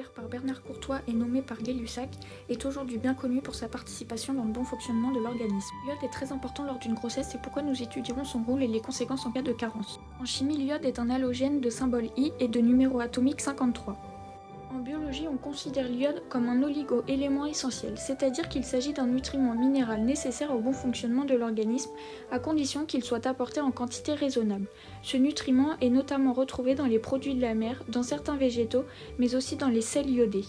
découvert par Bernard Courtois et nommé par Gay-Lussac, est aujourd'hui bien connu pour sa participation dans le bon fonctionnement de l'organisme. L'iode est très important lors d'une grossesse, c'est pourquoi nous étudierons son rôle et les conséquences en cas de carence. En chimie, l'iode est un halogène de symbole I et de numéro atomique 53. En biologie, on considère l'iode comme un oligo-élément essentiel, c'est-à-dire qu'il s'agit d'un nutriment minéral nécessaire au bon fonctionnement de l'organisme, à condition qu'il soit apporté en quantité raisonnable. Ce nutriment est notamment retrouvé dans les produits de la mer, dans certains végétaux, mais aussi dans les sels iodés.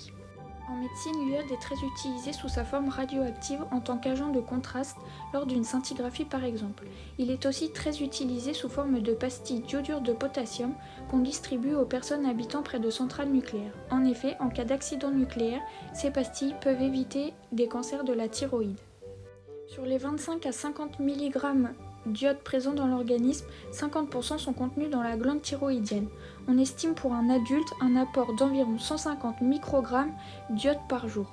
En médecine, l'iode est très utilisé sous sa forme radioactive en tant qu'agent de contraste lors d'une scintigraphie par exemple. Il est aussi très utilisé sous forme de pastilles d'iodure de potassium qu'on distribue aux personnes habitant près de centrales nucléaires. En effet, en cas d'accident nucléaire, ces pastilles peuvent éviter des cancers de la thyroïde. Sur les 25 à 50 mg d'iode présents dans l'organisme, 50% sont contenus dans la glande thyroïdienne. On estime pour un adulte un apport d'environ 150 microgrammes d'iode par jour.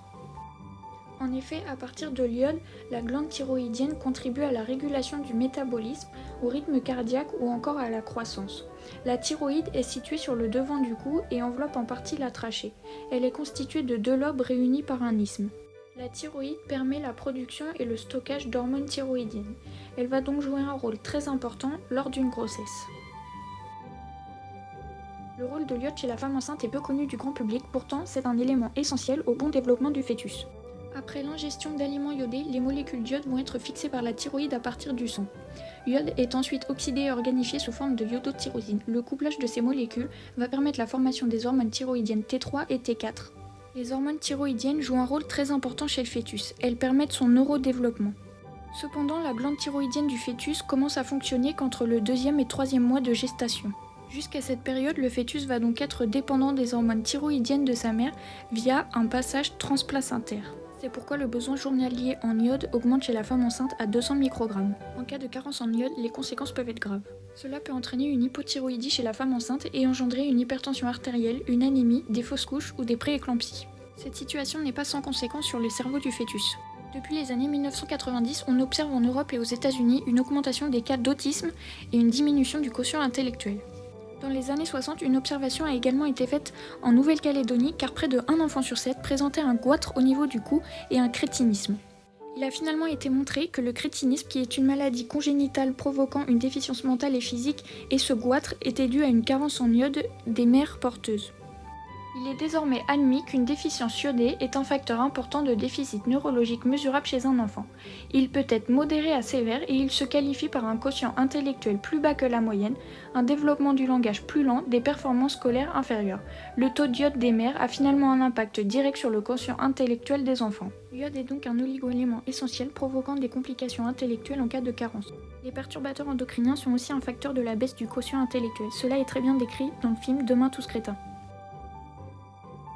En effet, à partir de l'iode, la glande thyroïdienne contribue à la régulation du métabolisme, au rythme cardiaque ou encore à la croissance. La thyroïde est située sur le devant du cou et enveloppe en partie la trachée. Elle est constituée de 2 lobes réunis par un isthme. La thyroïde permet la production et le stockage d'hormones thyroïdiennes. Elle va donc jouer un rôle très important lors d'une grossesse. Le rôle de l'iode chez la femme enceinte est peu connu du grand public, pourtant c'est un élément essentiel au bon développement du fœtus. Après l'ingestion d'aliments iodés, les molécules d'iode vont être fixées par la thyroïde à partir du sang. L'iode est ensuite oxydé et organifié sous forme de iodotyrosine. Le couplage de ces molécules va permettre la formation des hormones thyroïdiennes T3 et T4. Les hormones thyroïdiennes jouent un rôle très important chez le fœtus. Elles permettent son neurodéveloppement. Cependant, la glande thyroïdienne du fœtus commence à fonctionner qu'entre le 2e et 3e mois de gestation. Jusqu'à cette période, le fœtus va donc être dépendant des hormones thyroïdiennes de sa mère via un passage transplacentaire. C'est pourquoi le besoin journalier en iode augmente chez la femme enceinte à 200 microgrammes. En cas de carence en iode, les conséquences peuvent être graves. Cela peut entraîner une hypothyroïdie chez la femme enceinte et engendrer une hypertension artérielle, une anémie, des fausses couches ou des prééclampsies. Cette situation n'est pas sans conséquence sur le cerveau du fœtus. Depuis les années 1990, on observe en Europe et aux États-Unis une augmentation des cas d'autisme et une diminution du quotient intellectuel. Dans les années 60, une observation a également été faite en Nouvelle-Calédonie car près de 1 enfant sur 7 présentait un goitre au niveau du cou et un crétinisme. Il a finalement été montré que le crétinisme, qui est une maladie congénitale provoquant une déficience mentale et physique, et ce goitre était dû à une carence en iode des mères porteuses. Il est désormais admis qu'une déficience iodée est un facteur important de déficit neurologique mesurable chez un enfant. Il peut être modéré à sévère et il se qualifie par un quotient intellectuel plus bas que la moyenne, un développement du langage plus lent, des performances scolaires inférieures. Le taux d'iode des mères a finalement un impact direct sur le quotient intellectuel des enfants. L'iode est donc un oligo-élément essentiel provoquant des complications intellectuelles en cas de carence. Les perturbateurs endocriniens sont aussi un facteur de la baisse du quotient intellectuel. Cela est très bien décrit dans le film Demain tous crétins.